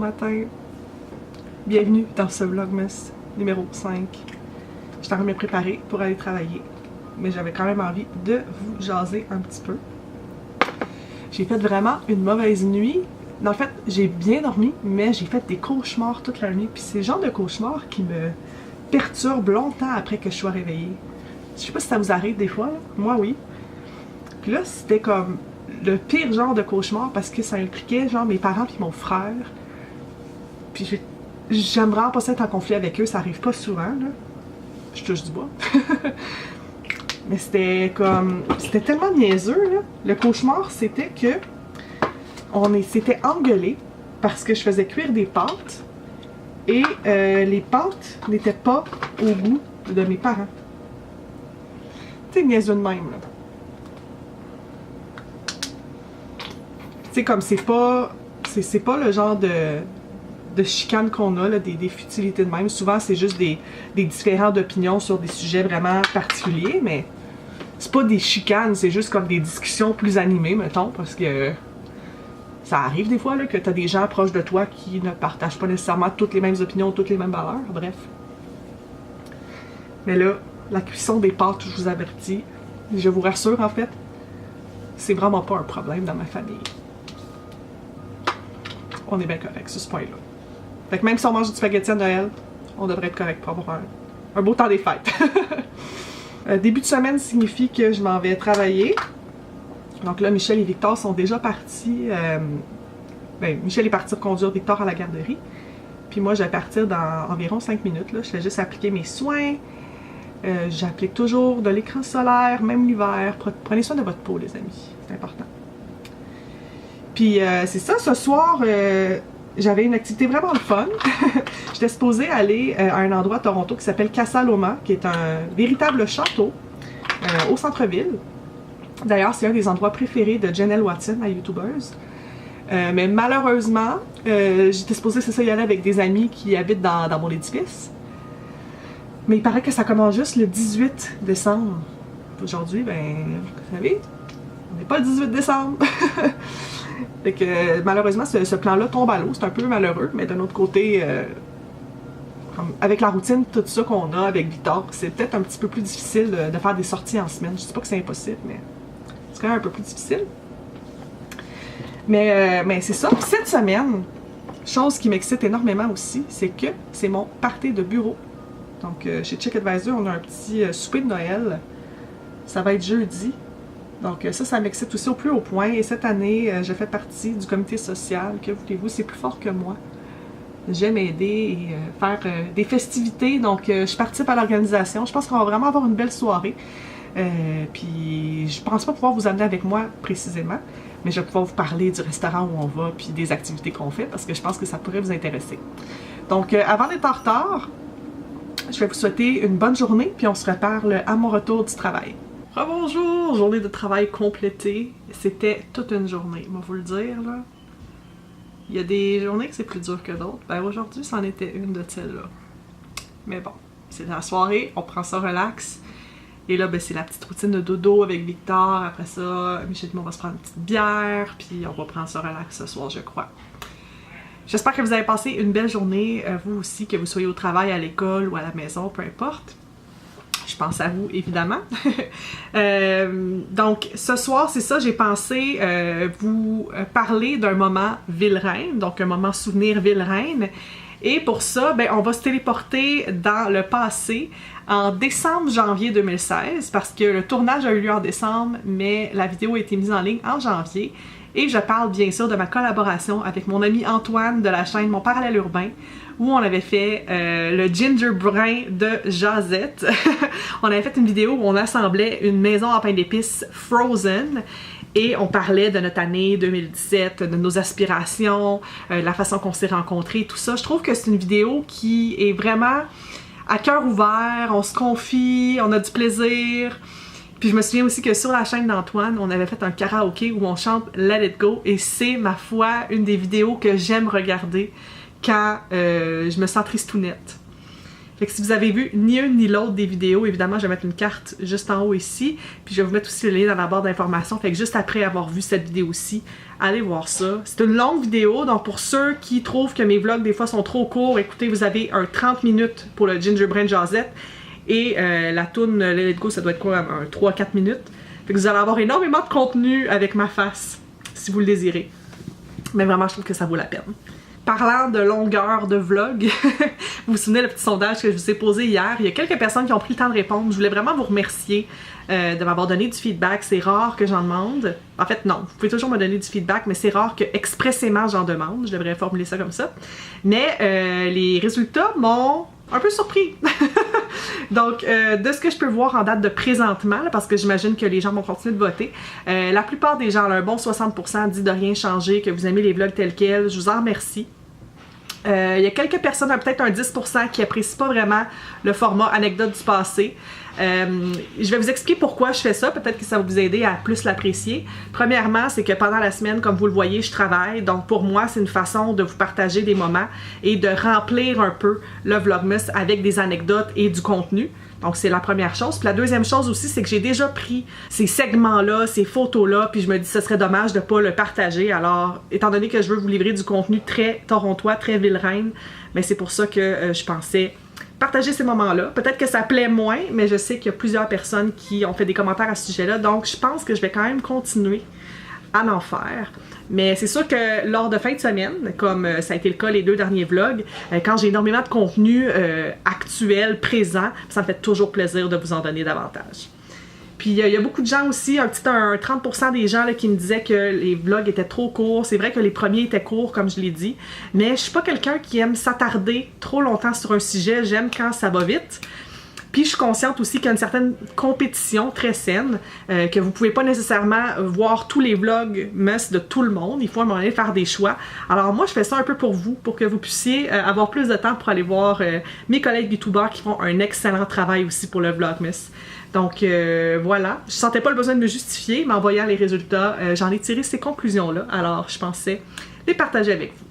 matin. Bienvenue dans ce vlogmas numéro 5. J'étais en train de me préparer pour aller travailler, mais j'avais quand même envie de vous jaser un petit peu. J'ai fait vraiment une mauvaise nuit. En fait, j'ai bien dormi, mais j'ai fait des cauchemars toute la nuit. Puis c'est le genre de cauchemars qui me perturbe longtemps après que je sois réveillée. Je sais pas si ça vous arrive des fois, là. Moi oui. Puis là, c'était comme le pire genre de cauchemar parce que ça impliquait genre mes parents puis mon frère. Puis j'aime vraiment pas ça être en conflit avec eux, ça arrive pas souvent, là. Je touche du bois. Mais c'était comme... C'était tellement niaiseux, là. Le cauchemar, c'était que on s'était engueulés parce que je faisais cuire des pâtes et les pâtes n'étaient pas au goût de mes parents. Tu sais, niaiseux de même, là. Tu sais, comme c'est pas le genre de chicane qu'on a, là, des futilités de même. Souvent, c'est juste des différends d'opinion sur des sujets vraiment particuliers, mais c'est pas des chicanes, c'est juste comme des discussions plus animées, mettons, parce que ça arrive des fois là, que t'as des gens proches de toi qui ne partagent pas nécessairement toutes les mêmes opinions, toutes les mêmes valeurs, bref. Mais là, la cuisson des pâtes, je vous avertis, je vous rassure en fait, c'est vraiment pas un problème dans ma famille. On est bien correct sur ce point-là. Fait que même si on mange du spaghetti à Noël, on devrait être correct pour avoir un beau temps des fêtes. Début de semaine signifie que je m'en vais travailler. Donc là, Michel et Victor sont déjà partis. Michel est parti conduire Victor à la garderie. Puis moi, je vais partir dans environ 5 minutes. Là. Je vais juste appliquer mes soins. J'applique toujours de l'écran solaire, même l'hiver. Prenez soin de votre peau, les amis. C'est important. Puis c'est ça, ce soir, j'avais une activité vraiment le fun. J'étais supposée aller à un endroit à Toronto qui s'appelle Casa Loma, qui est un véritable château au centre-ville. D'ailleurs, c'est un des endroits préférés de Janelle Watson, ma youtubeuse. Mais malheureusement, j'étais supposée y aller avec des amis qui habitent dans mon édifice. Mais il paraît que ça commence juste le 18 décembre. Aujourd'hui, ben, vous savez, on n'est pas le 18 décembre. Fait que malheureusement, ce plan-là tombe à l'eau. C'est un peu malheureux, mais d'un autre côté, avec la routine, tout ça qu'on a avec Victor, c'est peut-être un petit peu plus difficile de faire des sorties en semaine. Je dis pas que c'est impossible, mais c'est quand même un peu plus difficile. Mais c'est ça. Puis cette semaine, chose qui m'excite énormément aussi, c'est que c'est mon party de bureau. Donc chez CheckAdvisor, on a un petit souper de Noël. Ça va être jeudi. Donc ça m'excite aussi au plus haut point. Et cette année, je fais partie du comité social. Que voulez-vous, c'est plus fort que moi. J'aime aider et faire des festivités. Donc je participe à l'organisation. Je pense qu'on va vraiment avoir une belle soirée. Puis je pense pas pouvoir vous amener avec moi précisément. Mais je vais pouvoir vous parler du restaurant où on va. Puis des activités qu'on fait. Parce que je pense que ça pourrait vous intéresser. Donc avant d'être en retard, je vais vous souhaiter une bonne journée. Puis on se reparle à mon retour du travail. Bonjour, journée de travail complétée. C'était toute une journée, moi vous le dire là. Il y a des journées que c'est plus dur que d'autres. Ben aujourd'hui, c'en était une de celles-là. Mais bon, c'est la soirée, on prend ça relax. Et là, ben c'est la petite routine de dodo avec Victor. Après ça, Michel et moi on va se prendre une petite bière, puis on va prendre ça relax ce soir, je crois. J'espère que vous avez passé une belle journée, vous aussi, que vous soyez au travail, à l'école ou à la maison, peu importe. Je pense à vous, évidemment. Donc, ce soir, c'est ça, j'ai pensé vous parler d'un moment Ville-Reine, donc un moment souvenir Ville-Reine. Et pour ça, ben, on va se téléporter dans le passé, en décembre-janvier 2016, parce que le tournage a eu lieu en décembre, mais la vidéo a été mise en ligne en janvier. Et je parle bien sûr de ma collaboration avec mon ami Antoine de la chaîne Mon Parallèle Urbain, où on avait fait le ginger brun de Jazette. On avait fait une vidéo où on assemblait une maison en pain d'épices Frozen et on parlait de notre année 2017, de nos aspirations, la façon qu'on s'est rencontrés, tout ça. Je trouve que c'est une vidéo qui est vraiment à cœur ouvert, on se confie, on a du plaisir. Puis je me souviens aussi que sur la chaîne d'Antoine, on avait fait un karaoké où on chante Let It Go et c'est, ma foi, une des vidéos que j'aime regarder quand je me sens tristounette. Fait que si vous avez vu ni une ni l'autre des vidéos, évidemment, je vais mettre une carte juste en haut ici. Puis je vais vous mettre aussi le lien dans la barre d'informations. Fait que juste après avoir vu cette vidéo-ci, allez voir ça. C'est une longue vidéo, donc pour ceux qui trouvent que mes vlogs des fois sont trop courts, écoutez, vous avez un 30 minutes pour le Gingerbread Jazette. Et la toune Let It Go, ça doit être quoi, un 3-4 minutes. Fait que vous allez avoir énormément de contenu avec ma face, si vous le désirez. Mais vraiment, je trouve que ça vaut la peine. Parlant de longueur de vlog, vous vous souvenez le petit sondage que je vous ai posé hier? Il y a quelques personnes qui ont pris le temps de répondre. Je voulais vraiment vous remercier de m'avoir donné du feedback. C'est rare que j'en demande. En fait, non, vous pouvez toujours me donner du feedback, mais c'est rare que expressément j'en demande. Je devrais formuler ça comme ça. Mais les résultats m'ont un peu surpris. Donc, de ce que je peux voir en date de présentement, là, parce que j'imagine que les gens vont continuer de voter, la plupart des gens, là, un bon 60% dit de rien changer, que vous aimez les vlogs tels quels. Je vous en remercie. Il y a quelques personnes, peut-être un 10% qui apprécient pas vraiment le format anecdote du passé. Je vais vous expliquer pourquoi je fais ça, peut-être que ça va vous aider à plus l'apprécier. Premièrement, c'est que pendant la semaine, comme vous le voyez, je travaille, donc pour moi, c'est une façon de vous partager des moments et de remplir un peu le Vlogmas avec des anecdotes et du contenu. Donc c'est la première chose. Puis la deuxième chose aussi, c'est que j'ai déjà pris ces segments-là, ces photos-là, puis je me dis que ce serait dommage de ne pas le partager. Alors, étant donné que je veux vous livrer du contenu très torontois, très ville-reine, mais c'est pour ça que je pensais partager ces moments-là. Peut-être que ça plaît moins, mais je sais qu'il y a plusieurs personnes qui ont fait des commentaires à ce sujet-là, donc je pense que je vais quand même continuer à en faire. Mais c'est sûr que lors de fin de semaine, comme ça a été le cas les 2 derniers vlogs, quand j'ai énormément de contenu actuel, présent, ça me fait toujours plaisir de vous en donner davantage. Puis il y a beaucoup de gens aussi, un 30% des gens là, qui me disaient que les vlogs étaient trop courts. C'est vrai que les premiers étaient courts, comme je l'ai dit, mais je suis pas quelqu'un qui aime s'attarder trop longtemps sur un sujet. J'aime quand ça va vite. Puis je suis consciente aussi qu'il y a une certaine compétition très saine, que vous pouvez pas nécessairement voir tous les vlogs de tout le monde. Il faut à un moment donné faire des choix. Alors moi, je fais ça un peu pour vous, pour que vous puissiez avoir plus de temps pour aller voir mes collègues youtubeurs qui font un excellent travail aussi pour le Vlogmas. Donc voilà, je sentais pas le besoin de me justifier, mais en voyant les résultats, j'en ai tiré ces conclusions-là. Alors je pensais les partager avec vous.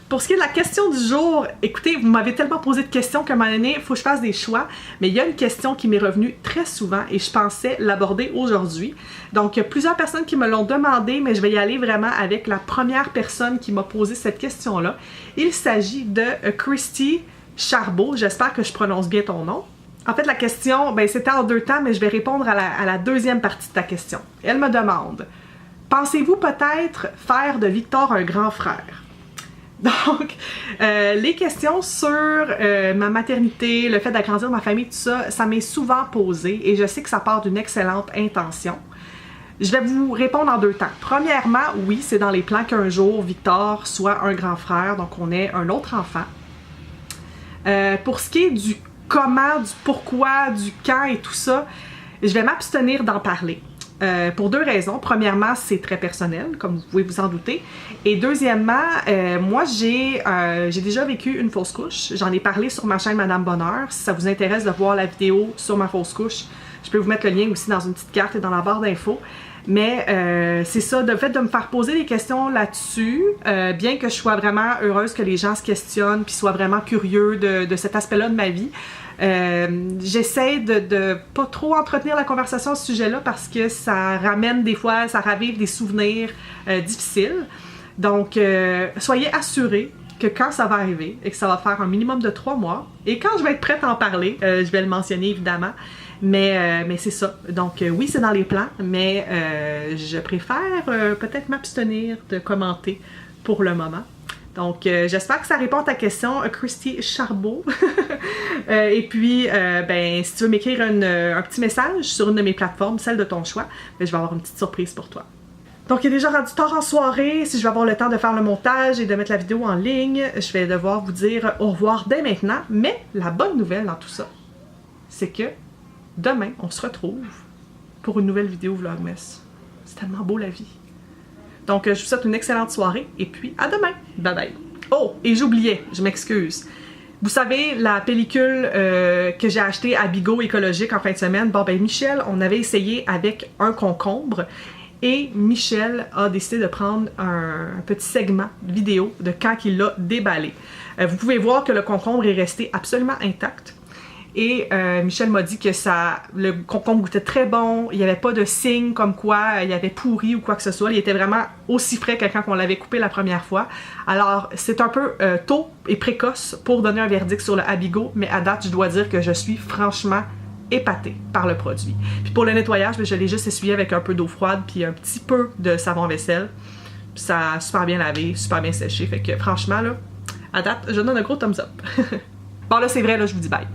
Pour ce qui est de la question du jour, écoutez, vous m'avez tellement posé de questions qu'à un moment donné, il faut que je fasse des choix, mais il y a une question qui m'est revenue très souvent et je pensais l'aborder aujourd'hui. Donc, il y a plusieurs personnes qui me l'ont demandé, mais je vais y aller vraiment avec la première personne qui m'a posé cette question-là. Il s'agit de Christy Charbot, j'espère que je prononce bien ton nom. En fait, la question, c'était en 2 temps, mais je vais répondre à la deuxième partie de ta question. Elle me demande, pensez-vous peut-être faire de Victor un grand frère? Donc, les questions sur ma maternité, le fait d'agrandir ma famille, tout ça, ça m'est souvent posé et je sais que ça part d'une excellente intention. Je vais vous répondre en 2 temps. Premièrement, oui, c'est dans les plans qu'un jour, Victor soit un grand frère, donc on ait un autre enfant. Pour ce qui est du comment, du pourquoi, du quand et tout ça, je vais m'abstenir d'en parler. Pour 2 raisons. Premièrement, c'est très personnel, comme vous pouvez vous en douter. Et deuxièmement, moi, j'ai déjà vécu une fausse couche. J'en ai parlé sur ma chaîne Madame Bonheur. Si ça vous intéresse de voir la vidéo sur ma fausse couche, je peux vous mettre le lien aussi dans une petite carte et dans la barre d'infos. Mais c'est ça, le fait de me faire poser des questions là-dessus, bien que je sois vraiment heureuse que les gens se questionnent puis soient vraiment curieux de cet aspect-là de ma vie, j'essaie de pas trop entretenir la conversation à ce sujet-là parce que ça ramène des fois, ça ravive des souvenirs difficiles. Donc, soyez assurés que quand ça va arriver et que ça va faire un minimum de 3 mois, et quand je vais être prête à en parler, je vais le mentionner évidemment, mais c'est ça. Donc oui, c'est dans les plans, mais je préfère peut-être m'abstenir de commenter pour le moment. Donc, j'espère que ça répond à ta question, Christy Charbot. Et puis, si tu veux m'écrire un petit message sur une de mes plateformes, celle de ton choix, je vais avoir une petite surprise pour toi. Donc, il est déjà rendu tard en soirée. Si je vais avoir le temps de faire le montage et de mettre la vidéo en ligne, je vais devoir vous dire au revoir dès maintenant. Mais la bonne nouvelle dans tout ça, c'est que demain, on se retrouve pour une nouvelle vidéo Vlogmas. C'est tellement beau la vie. Donc, je vous souhaite une excellente soirée et puis à demain. Bye bye. Oh, et j'oubliais, je m'excuse. Vous savez, la pellicule que j'ai achetée à Bigot écologique en fin de semaine, Michel, on avait essayé avec un concombre et Michel a décidé de prendre un petit segment vidéo de quand il l'a déballé. Vous pouvez voir que le concombre est resté absolument intact. Et Michel m'a dit que le concombre goûtait très bon, il n'y avait pas de signe comme quoi il avait pourri ou quoi que ce soit. Il était vraiment aussi frais que quand on l'avait coupé la première fois. Alors, c'est un peu tôt et précoce pour donner un verdict sur le Habigo, mais à date, je dois dire que je suis franchement épatée par le produit. Puis pour le nettoyage, je l'ai juste essuyé avec un peu d'eau froide puis un petit peu de savon à vaisselle. Puis ça a super bien lavé, super bien séché. Fait que franchement, là, à date, je donne un gros thumbs up. Bon là, c'est vrai, là, je vous dis bye.